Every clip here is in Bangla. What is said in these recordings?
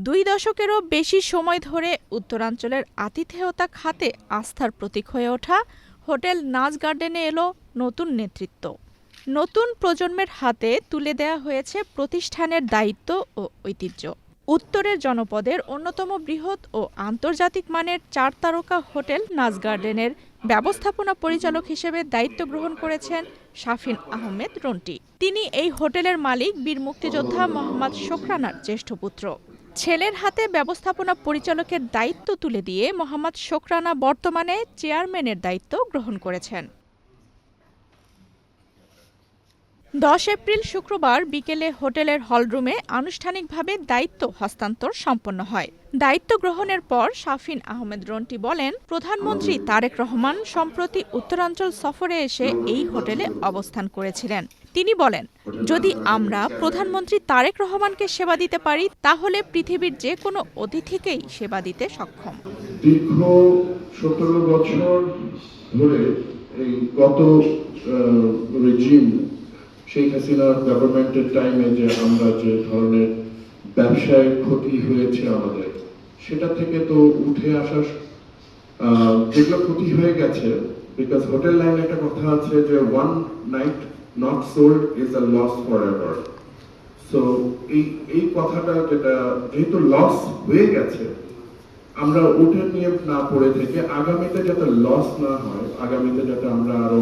2 দশকেরও বেশি সময় ধরে উত্তরাঞ্চলের আতিথেয়তা খাতে আস্থার প্রতীক হয়ে ওঠা হোটেল নাজ গার্ডেনে এলো নতুন নেতৃত্ব। নতুন প্রজন্মের হাতে তুলে দেয়া হয়েছে প্রতিষ্ঠানের দায়িত্ব ও ঐতিহ্য। উত্তরের জনপদের অন্যতম বৃহৎ ও আন্তর্জাতিক মানের 4 তারকা হোটেল নাজ গার্ডেনের ব্যবস্থাপনা পরিচালক হিসেবে দায়িত্ব গ্রহণ করেছেন শাফিন আহমেদ রন্টি। তিনি এই হোটেলের মালিক বীর মুক্তিযোদ্ধা মোহাম্মদ শোকরানার জ্যেষ্ঠ পুত্র। ছেলের হাতে ব্যবস্থাপনা পরিচালকের দায়িত্ব তুলে দিয়ে মোহাম্মদ শোকরানা বর্তমানে চেয়ারম্যানের দায়িত্ব গ্রহণ করেছেন। 10 এপ্রিল শুক্রবার বিকেলে হোটেলের হলরুমে আনুষ্ঠানিকভাবে দায়িত্ব হস্তান্তর সম্পন্ন হয়। দায়িত্ব গ্রহণের পর শাফিন আহমেদ রন্টি বলেন, প্রধানমন্ত্রী তারেক রহমান সম্প্রতি উত্তরাঞ্চল সফরে এসে এই হোটেলে অবস্থান করেছিলেন। তিনি বলেন, যদি আমরা প্রধানমন্ত্রী তারেক রহমানকে সেবা দিতে পারি তাহলে পৃথিবীর যে কোনো অতিথিকেই সেবা দিতে সক্ষম। দীর্ঘ 17 বছর ধরে এই গত রেজিম শেখ হাসিনার গভর্নমেন্টের টাইমে যে আমরা যে ধরনের ব্যবসায় ক্ষতি হয়েছে আমাদের, সেটা থেকে তো উঠে আসার যেগুলো ক্ষতি হয়ে গেছে, বিকজ হোটেল লাইনে একটা কথা আছে যে one night not sold is a loss forever. So এই কথাটা যেটা যেহেতু লস হয়ে গেছে, আমরা উঠে নিয়ে না পড়ে থেকে আগামীতে যাতে লস না হয়, আগামীতে যাতে আমরা আরো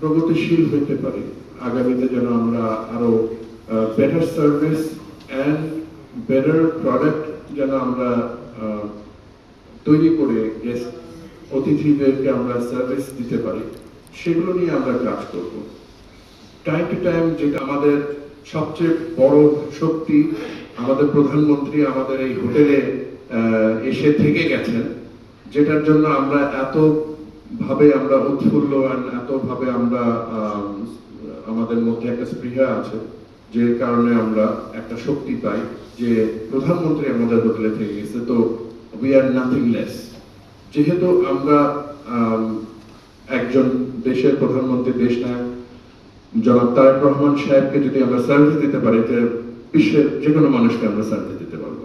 প্রগতিশীল হইতে পারি, আগামীতে যেন আমরা আরো better service and better product যেন আমরা তৈরি করে গেস্ট অতিথিদেরকে আমরা সার্ভিস দিতে পারি, সেগুলো নিয়ে আমরা কাজ করব। টাইম টু টাইম যেটা আমাদের সবচেয়ে বড় শক্তি, আমাদের প্রধানমন্ত্রী আমাদের এই হোটেলে এসে থেকে গেছেন, যেটার জন্য আমরা আমরা উৎফুল্ল, এতভাবে আমরা আমাদের মধ্যে একটা স্পৃহা আছে, যে কারণে আমরা একটা শক্তি পাই যে প্রধানমন্ত্রী আমাদের হোটেলে থেকে গেছে, তো উই আর নাথিং লেস। যেহেতু আমরা একজন দেশের প্রধানমন্ত্রী, দেশ নায়ক জনাব তারেক রহমান সাহেবকে যদি আমরা সার্ভিস দিতে পারি, বিশ্বের যে কোনো মানুষকে আমরা সার্ভিস দিতে পারবো।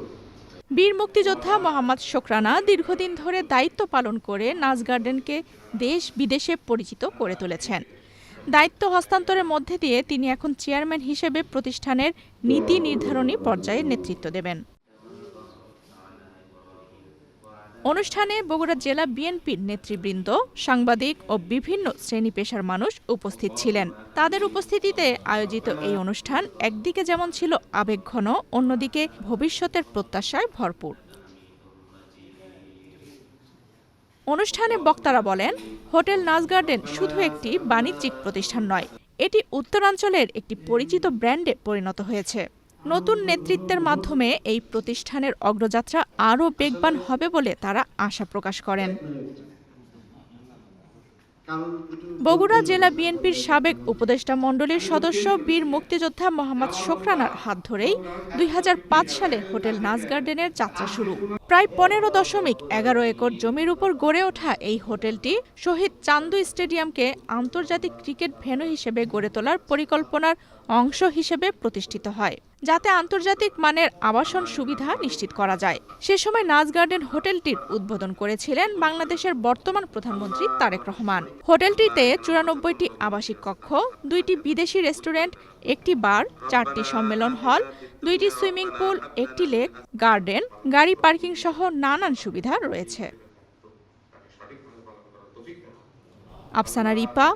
বীর মুক্তিযোদ্ধা মোহাম্মদ শোকরানা দীর্ঘদিন ধরে দায়িত্ব পালন করে নাজ গার্ডেনকে দেশ বিদেশে পরিচিত করে তুলেছেন। দায়িত্ব হস্তান্তরের মধ্যে দিয়ে তিনি এখন চেয়ারম্যান হিসেবে প্রতিষ্ঠানের নীতি নির্ধারণী পর্যায়ে নেতৃত্ব দেবেন। অনুষ্ঠানে বগুড়া জেলা বিএনপির নেতৃবৃন্দ, সাংবাদিক ও বিভিন্ন শ্রেণী পেশার মানুষ উপস্থিত ছিলেন। তাদের উপস্থিতিতে আয়োজিত এই অনুষ্ঠান একদিকে যেমন ছিল আবেগঘন, অন্যদিকে ভবিষ্যতের প্রত্যাশায় ভরপুর। অনুষ্ঠানে বক্তারা বলেন, হোটেল নাজ গার্ডেন শুধু একটি বাণিজ্যিক প্রতিষ্ঠান নয়, এটি উত্তরাঞ্চলের একটি পরিচিত ব্র্যান্ডে পরিণত হয়েছে। নতুন নেতৃত্বের মাধ্যমে এই প্রতিষ্ঠানের অগ্রযাত্রা আরও বেগবান হবে বলে তারা আশা প্রকাশ করেন। বগুড়া জেলা বিএনপির সাবেক উপদেষ্টা মণ্ডলীর সদস্য বীর মুক্তিযোদ্ধা মোহাম্মদ শোকরানার হাত ধরেই 2005 সালে হোটেল নাজ গার্ডেনের যাত্রা শুরু। প্রায় 15.11 একর জমির উপর গড়ে ওঠা এই হোটেলটি শহীদ চান্দু স্টেডিয়ামকে আন্তর্জাতিক ক্রিকেট ভেন্যু হিসেবে গড়ে তোলার পরিকল্পনার অংশ হিসেবে প্রতিষ্ঠিত হয়, যাতে আন্তর্জাতিক মানের আবাসন সুবিধা নিশ্চিত করা যায়। সে সময় নাজ গার্ডেন হোটেলটির উদ্বোধন করেছিলেন বাংলাদেশের বর্তমান প্রধানমন্ত্রী তারেক রহমান। হোটেলটিতে 94টি আবাসিক কক্ষ, 2টি বিদেশি রেস্টুরেন্ট, একটি বার, 4টি সম্মেলন হল, 2টি সুইমিং পুল, একটি লেক গার্ডেন, গাড়ি পার্কিং সহ নানান সুবিধা রয়েছে। আফসানা রিপা,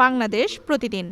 বাংলাদেশ প্রতিদিন।